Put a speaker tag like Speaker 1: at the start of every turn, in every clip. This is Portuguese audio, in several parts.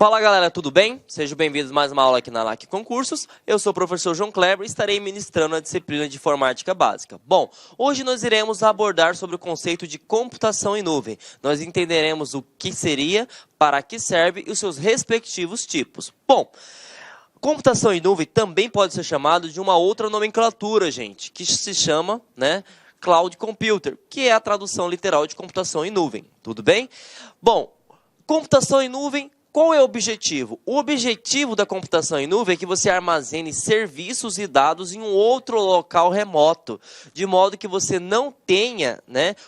Speaker 1: Fala galera, tudo bem? Sejam bem-vindos a mais uma aula aqui na LAC Concursos. Eu sou o professor João Kleber e estarei ministrando a disciplina de Informática Básica. Bom, hoje nós iremos abordar sobre o conceito de computação em nuvem. Nós entenderemos o que seria, para que serve e os seus respectivos tipos. Bom, computação em nuvem também pode ser chamado de uma outra nomenclatura, gente, que se chama, Cloud Computer, que é a tradução literal de computação em nuvem. Tudo bem? Bom, computação em nuvem. Qual é o objetivo? O objetivo da computação em nuvem é que você armazene serviços e dados em um outro local remoto, de modo que você não tenha,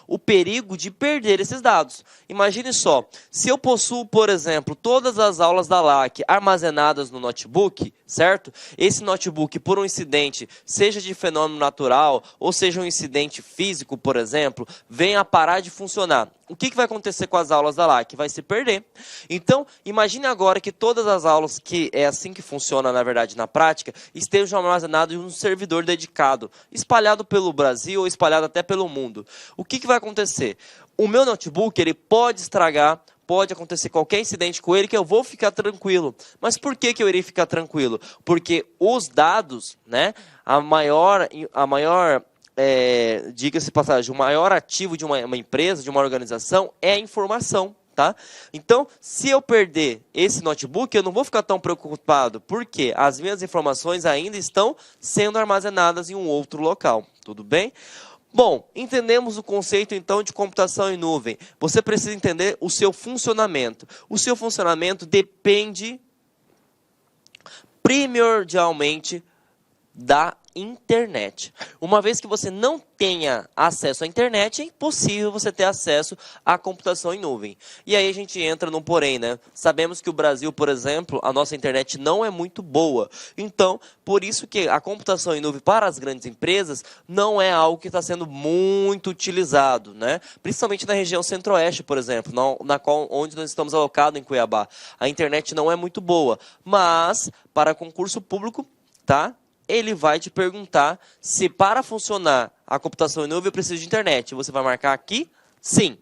Speaker 1: o perigo de perder esses dados. Imagine só, se eu possuo, por exemplo, todas as aulas da LAC armazenadas no notebook, certo? Esse notebook, por um incidente, seja de fenômeno natural, ou seja um incidente físico, por exemplo, venha a parar de funcionar. O que vai acontecer com as aulas da LAC? Vai se perder. Então, imagine agora que todas as aulas, que é assim que funciona, na verdade, na prática, estejam armazenadas em um servidor dedicado, espalhado pelo Brasil ou espalhado até pelo mundo. O que vai acontecer? O meu notebook, ele pode estragar, pode acontecer qualquer incidente com ele que eu vou ficar tranquilo. Mas por que eu irei ficar tranquilo? Porque os dados, diga-se passagem, o maior ativo de uma empresa, de uma organização, é a informação, tá? Então, se eu perder esse notebook, eu não vou ficar tão preocupado, porque as minhas informações ainda estão sendo armazenadas em um outro local, tudo bem? Bom, entendemos o conceito, então, de computação em nuvem. Você precisa entender o seu funcionamento. O seu funcionamento depende primordialmente da internet. Uma vez que você não tenha acesso à internet, é impossível você ter acesso à computação em nuvem. E aí a gente entra num porém, Sabemos que o Brasil, por exemplo, a nossa internet não é muito boa. Então, por isso que a computação em nuvem para as grandes empresas não é algo que está sendo muito utilizado, Principalmente na região centro-oeste, por exemplo, onde nós estamos alocados em Cuiabá. A internet não é muito boa, mas para concurso público, ele vai te perguntar se para funcionar a computação em nuvem eu preciso de internet. Você vai marcar aqui? Sim.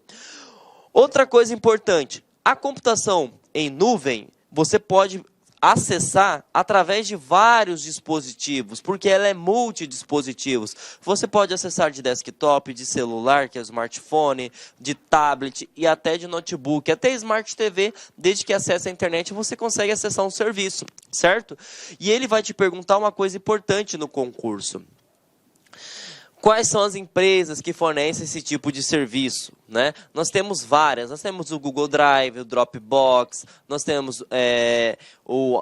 Speaker 1: Outra coisa importante, a computação em nuvem você pode acessar através de vários dispositivos, porque ela é multidispositivos. Você pode acessar de desktop, de celular, que é o smartphone, de tablet e até de notebook, até Smart TV, desde que acesse a internet você consegue acessar um serviço, certo? E ele vai te perguntar uma coisa importante no concurso. Quais são as empresas que fornecem esse tipo de serviço? Nós temos várias, nós temos o Google Drive, o Dropbox, nós temos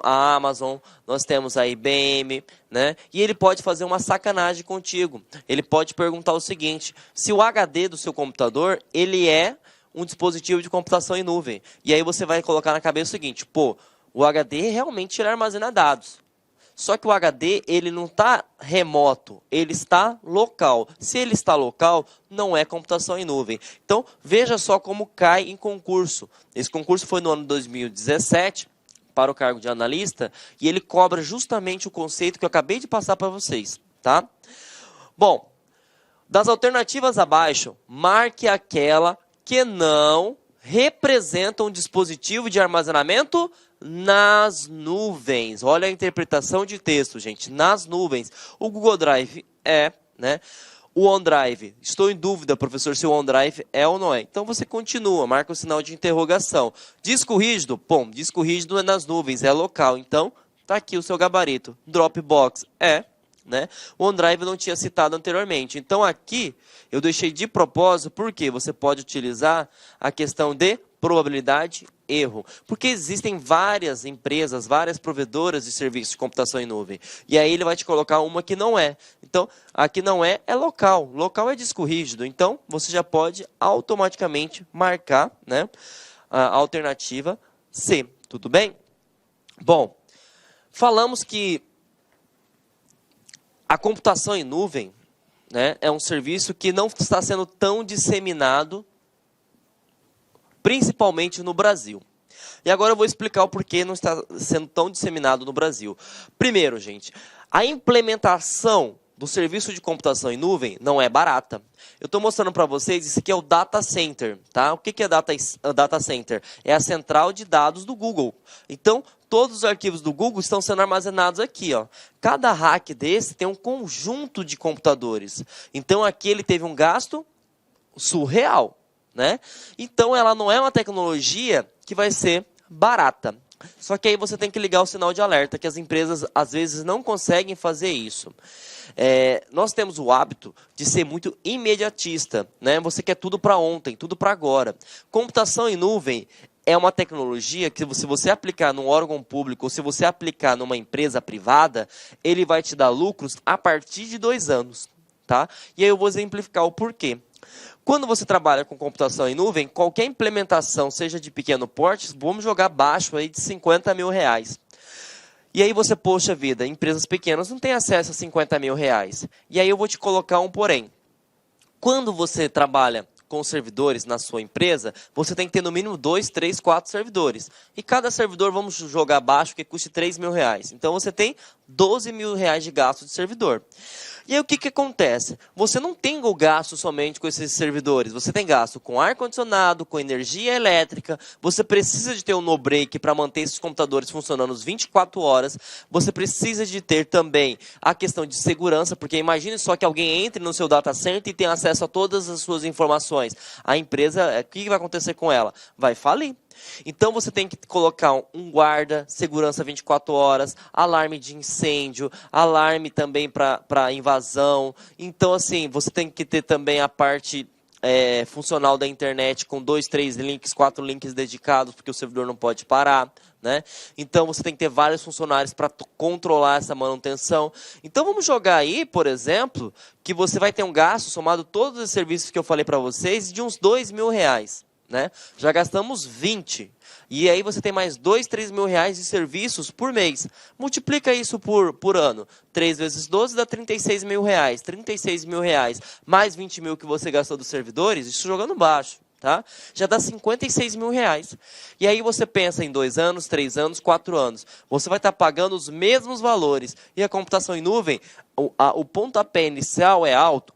Speaker 1: a Amazon, nós temos a IBM, E ele pode fazer uma sacanagem contigo. Ele pode perguntar o seguinte, se o HD do seu computador, ele é um dispositivo de computação em nuvem. E aí você vai colocar na cabeça o seguinte, o HD realmente ele armazena dados. Só que o HD, ele não está remoto, ele está local. Se ele está local, não é computação em nuvem. Então, veja só como cai em concurso. Esse concurso foi no ano 2017, para o cargo de analista, e ele cobra justamente o conceito que eu acabei de passar para vocês, tá? Bom, das alternativas abaixo, marque aquela que não representa um dispositivo de armazenamento nas nuvens. Olha a interpretação de texto, gente. Nas nuvens. O Google Drive é, O OneDrive. Estou em dúvida, professor, se o OneDrive é ou não é. Então você continua, marca o sinal de interrogação. Disco rígido? Bom, disco rígido é nas nuvens, é local. Então, tá aqui o seu gabarito. Dropbox é, O OneDrive eu não tinha citado anteriormente. Então aqui eu deixei de propósito porque você pode utilizar a questão de probabilidade erro. Porque existem várias empresas, várias provedoras de serviços de computação em nuvem. E aí ele vai te colocar uma que não é. Então, a que não é local. Local é disco rígido. Então, você já pode automaticamente marcar, a alternativa C. Tudo bem? Bom, falamos que a computação em nuvem, é um serviço que não está sendo tão disseminado, principalmente no Brasil. E agora eu vou explicar o porquê não está sendo tão disseminado no Brasil. Primeiro, gente, a implementação do serviço de computação em nuvem não é barata. Eu estou mostrando para vocês, isso aqui é o data center, tá? O que é data center? É a central de dados do Google. Então, todos os arquivos do Google estão sendo armazenados aqui, ó. Cada rack desse tem um conjunto de computadores. Então, aqui ele teve um gasto surreal, né? Então, ela não é uma tecnologia que vai ser barata. Só que aí você tem que ligar o sinal de alerta, que as empresas às vezes não conseguem fazer isso. Nós temos o hábito de ser muito imediatista, né? Você quer tudo para ontem, tudo para agora. Computação em nuvem é uma tecnologia que, se você aplicar num órgão público ou se você aplicar numa empresa privada, ele vai te dar lucros a partir de 2 anos. Tá? E aí eu vou exemplificar o porquê. Quando você trabalha com computação em nuvem, qualquer implementação, seja de pequeno porte, vamos jogar baixo aí de 50 mil reais. E aí você, poxa vida, empresas pequenas não têm acesso a 50 mil reais. E aí eu vou te colocar um porém. Quando você trabalha com servidores na sua empresa, você tem que ter no mínimo 2, 3, 4 servidores. E cada servidor, vamos jogar baixo, que custe 3 mil reais. Então você tem 12 mil reais de gasto de servidor. E aí o que acontece? Você não tem o gasto somente com esses servidores, você tem gasto com ar-condicionado, com energia elétrica, você precisa de ter um no-break para manter esses computadores funcionando as 24 horas, você precisa de ter também a questão de segurança, porque imagine só que alguém entre no seu data center e tenha acesso a todas as suas informações. A empresa, o que vai acontecer com ela? Vai falir. Então você tem que colocar um guarda, segurança 24 horas, alarme de incêndio, alarme também para invasão. Então assim, você tem que ter também a parte funcional da internet com 2, 3 links, 4 links dedicados, porque o servidor não pode parar. Né? Então você tem que ter vários funcionários para controlar essa manutenção. Então vamos jogar aí, por exemplo, que você vai ter um gasto somado todos os serviços que eu falei para vocês de uns 2 mil reais. Né? Já gastamos 20. E aí você tem mais 2, 3 mil reais de serviços por mês. Multiplica isso por ano. 3 vezes 12 dá 36 mil reais. 36 mil reais mais 20 mil que você gastou dos servidores, isso jogando baixo. Tá? Já dá 56 mil reais. E aí você pensa em 2 anos, 3 anos, 4 anos. Você vai estar pagando os mesmos valores. E a computação em nuvem, o pontapé inicial é alto?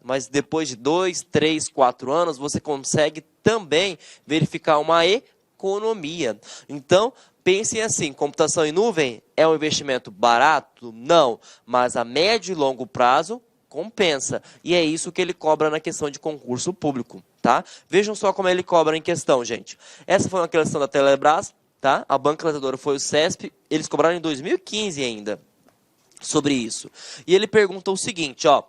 Speaker 1: Mas depois de 2, 3, 4 anos, você consegue também verificar uma economia. Então, pensem assim, computação em nuvem é um investimento barato? Não, mas a médio e longo prazo compensa. E é isso que ele cobra na questão de concurso público. Tá? Vejam só como ele cobra em questão, gente. Essa foi uma questão da Telebrás, tá? A banca latadora foi o CESP, eles cobraram em 2015 ainda sobre isso. E ele perguntou o seguinte, ó,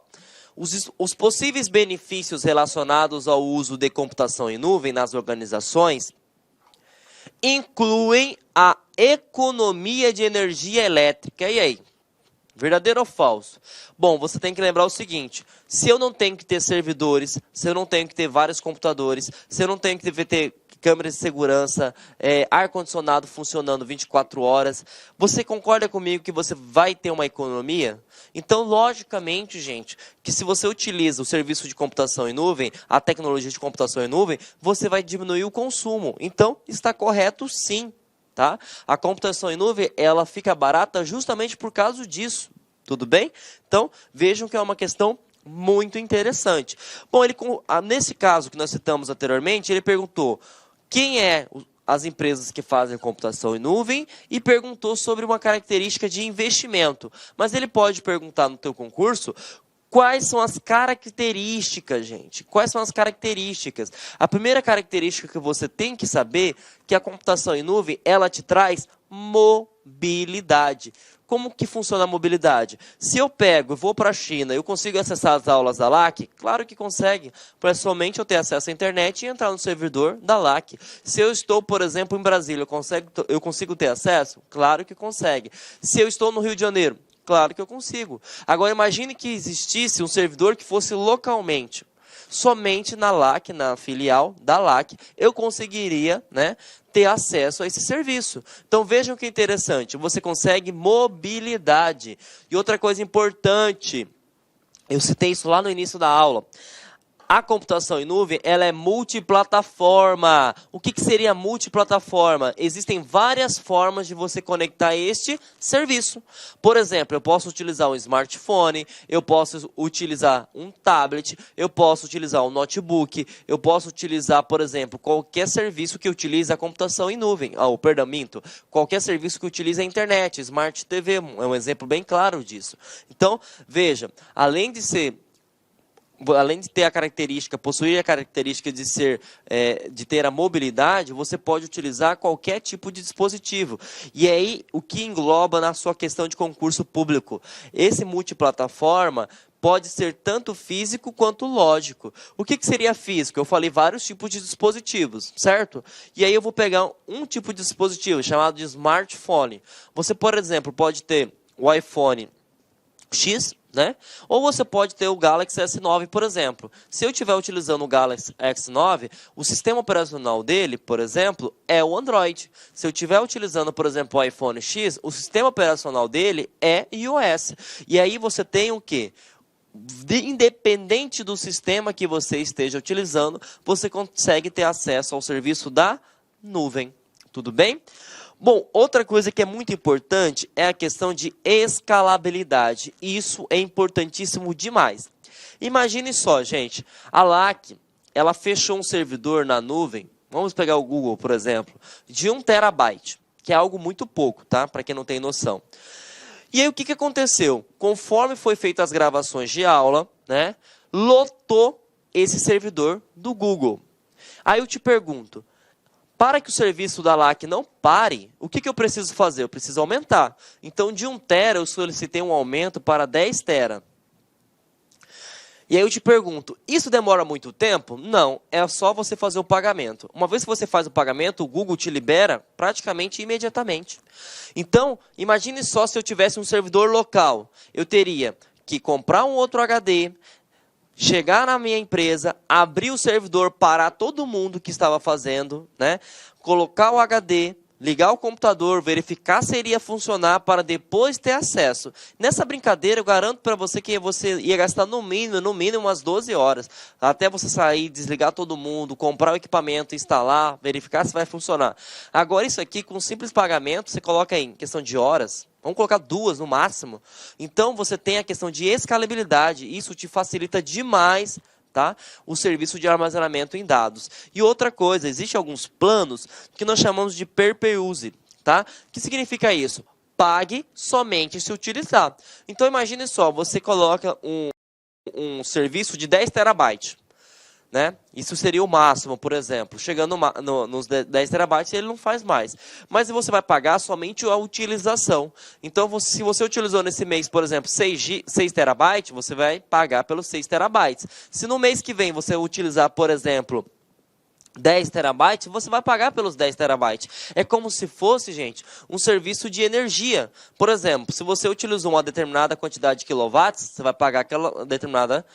Speaker 1: os possíveis benefícios relacionados ao uso de computação em nuvem nas organizações incluem a economia de energia elétrica. E aí? Verdadeiro ou falso? Bom, você tem que lembrar o seguinte, se eu não tenho que ter servidores, se eu não tenho que ter vários computadores, se eu não tenho que ter câmeras de segurança, ar-condicionado funcionando 24 horas, você concorda comigo que você vai ter uma economia? Então, logicamente, gente, que se você utiliza o serviço de computação em nuvem, a tecnologia de computação em nuvem, você vai diminuir o consumo. Então, está correto sim. Tá? A computação em nuvem, ela fica barata justamente por causa disso, tudo bem? Então, vejam que é uma questão muito interessante. Bom, nesse caso que nós citamos anteriormente, ele perguntou quem as empresas que fazem computação em nuvem e perguntou sobre uma característica de investimento. Mas ele pode perguntar no teu concurso quais são as características, gente? Quais são as características? A primeira característica que você tem que saber é que a computação em nuvem, ela te traz mobilidade. Como que funciona a mobilidade? Se eu pego e vou para a China, eu consigo acessar as aulas da LAC? Claro que consegue. Para somente eu ter acesso à internet e entrar no servidor da LAC. Se eu estou, por exemplo, em Brasília, eu consigo ter acesso? Claro que consegue. Se eu estou no Rio de Janeiro? Claro que eu consigo. Agora, imagine que existisse um servidor que fosse localmente. Somente na LAC, na filial da LAC, eu conseguiria, né, ter acesso a esse serviço. Então, vejam que interessante. Você consegue mobilidade. E outra coisa importante, eu citei isso lá no início da aula. A computação em nuvem, ela é multiplataforma. O que seria multiplataforma? Existem várias formas de você conectar este serviço. Por exemplo, eu posso utilizar um smartphone, eu posso utilizar um tablet, eu posso utilizar um notebook, eu posso utilizar, por exemplo, qualquer serviço que utilize a computação em nuvem. Qualquer serviço que utilize a internet, Smart TV, é um exemplo bem claro disso. Então, veja, além de ter a característica, possuir a característica de ter a mobilidade, você pode utilizar qualquer tipo de dispositivo. E aí, o que engloba na sua questão de concurso público? Esse multiplataforma pode ser tanto físico quanto lógico. O que seria físico? Eu falei vários tipos de dispositivos, certo? E aí eu vou pegar um tipo de dispositivo chamado de smartphone. Você, por exemplo, pode ter o iPhone X, né? Ou você pode ter o Galaxy S9, por exemplo. Se eu estiver utilizando o Galaxy S9, o sistema operacional dele, por exemplo, é o Android. Se eu estiver utilizando, por exemplo, o iPhone X, o sistema operacional dele é iOS. E aí você tem o quê? Independente do sistema que você esteja utilizando, você consegue ter acesso ao serviço da nuvem. Tudo bem? Bom, outra coisa que é muito importante é a questão de escalabilidade. Isso é importantíssimo demais. Imagine só, gente, a LAC, ela fechou um servidor na nuvem, vamos pegar o Google, por exemplo, de 1 terabyte, que é algo muito pouco, tá? Para quem não tem noção. E aí o que aconteceu? Conforme foi feitas as gravações de aula, né, lotou esse servidor do Google. Aí eu te pergunto, para que o serviço da LAC não pare, o que eu preciso fazer? Eu preciso aumentar. Então, de 1 tera, eu solicitei um aumento para 10 tera. E aí eu te pergunto, isso demora muito tempo? Não, é só você fazer o pagamento. Uma vez que você faz o pagamento, o Google te libera praticamente imediatamente. Então, imagine só se eu tivesse um servidor local. Eu teria que comprar um outro HD, chegar na minha empresa, abrir o servidor, parar todo mundo que estava fazendo, né? Colocar o HD, ligar o computador, verificar se iria funcionar para depois ter acesso. Nessa brincadeira, eu garanto para você que você ia gastar no mínimo umas 12 horas. Até você sair, desligar todo mundo, comprar o equipamento, instalar, verificar se vai funcionar. Agora isso aqui, com um simples pagamento, você coloca em questão de horas. Vamos colocar 2 no máximo. Então, você tem a questão de escalabilidade. Isso te facilita demais, tá, o serviço de armazenamento em dados. E outra coisa, existem alguns planos que nós chamamos de pay-per-use. Tá? O que significa isso? Pague somente se utilizar. Então, imagine só, você coloca um serviço de 10 terabytes. Né? Isso seria o máximo, por exemplo. Chegando nos 10 terabytes, ele não faz mais. Mas você vai pagar somente a utilização. Então, se você utilizou nesse mês, por exemplo, 6 terabytes, você vai pagar pelos 6 terabytes. Se no mês que vem você utilizar, por exemplo, 10 terabytes, você vai pagar pelos 10 terabytes. É como se fosse, gente, um serviço de energia. Por exemplo, se você utilizou uma determinada quantidade de quilowatts, você vai pagar aquela determinada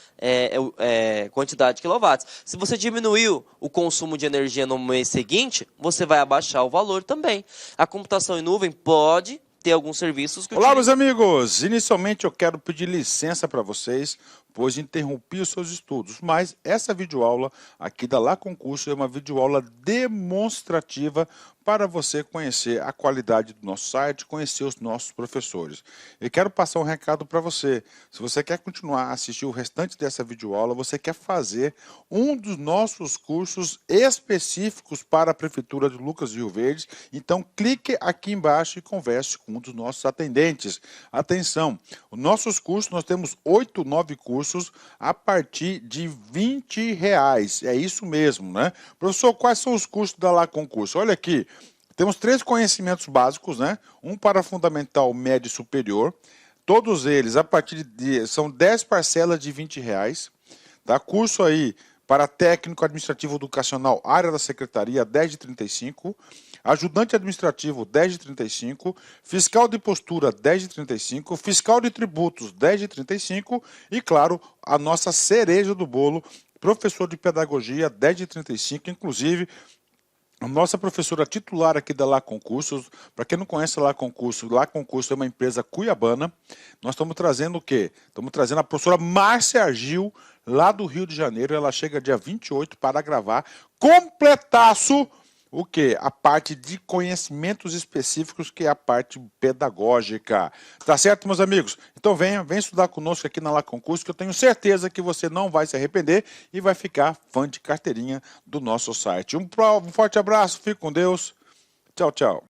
Speaker 1: quantidade de quilowatts. Se você diminuiu o consumo de energia no mês seguinte, você vai abaixar o valor também. A computação em nuvem pode ter alguns serviços que...
Speaker 2: Olá, meus amigos! Inicialmente eu quero pedir licença para vocês, pois interrompi os seus estudos, mas essa videoaula aqui da Lá Concurso é uma videoaula demonstrativa para você conhecer a qualidade do nosso site, conhecer os nossos professores. E quero passar um recado para você. Se você quer continuar a assistir o restante dessa videoaula, você quer fazer um dos nossos cursos específicos para a Prefeitura de Lucas do Rio Verde, então clique aqui embaixo e converse com um dos nossos atendentes. Atenção, os nossos cursos, nós temos 8, 9 cursos a partir de R$20. É isso mesmo, né? Professor, quais são os cursos da Lá Concurso? Olha aqui. Temos 3 conhecimentos básicos, né? Um para fundamental, médio e superior. Todos eles, a partir são 10 parcelas de R$20. Tá? Curso aí para técnico administrativo educacional, área da secretaria, 10 de 35. Ajudante administrativo, 10 de 35. Fiscal de postura, 10 de 35. Fiscal de tributos, 10 de 35. E, claro, a nossa cereja do bolo, professor de pedagogia, 10 de 35. Inclusive, a nossa professora titular aqui da Lá Concursos, para quem não conhece a Lá Concurso é uma empresa cuiabana. Nós estamos trazendo o quê? Estamos trazendo a professora Márcia Argil, lá do Rio de Janeiro. Ela chega dia 28 para gravar completaço o quê? A parte de conhecimentos específicos, que é a parte pedagógica. Tá certo, meus amigos? Então vem estudar conosco aqui na La Concurso, que eu tenho certeza que você não vai se arrepender e vai ficar fã de carteirinha do nosso site. Um forte abraço, fique com Deus. Tchau, tchau.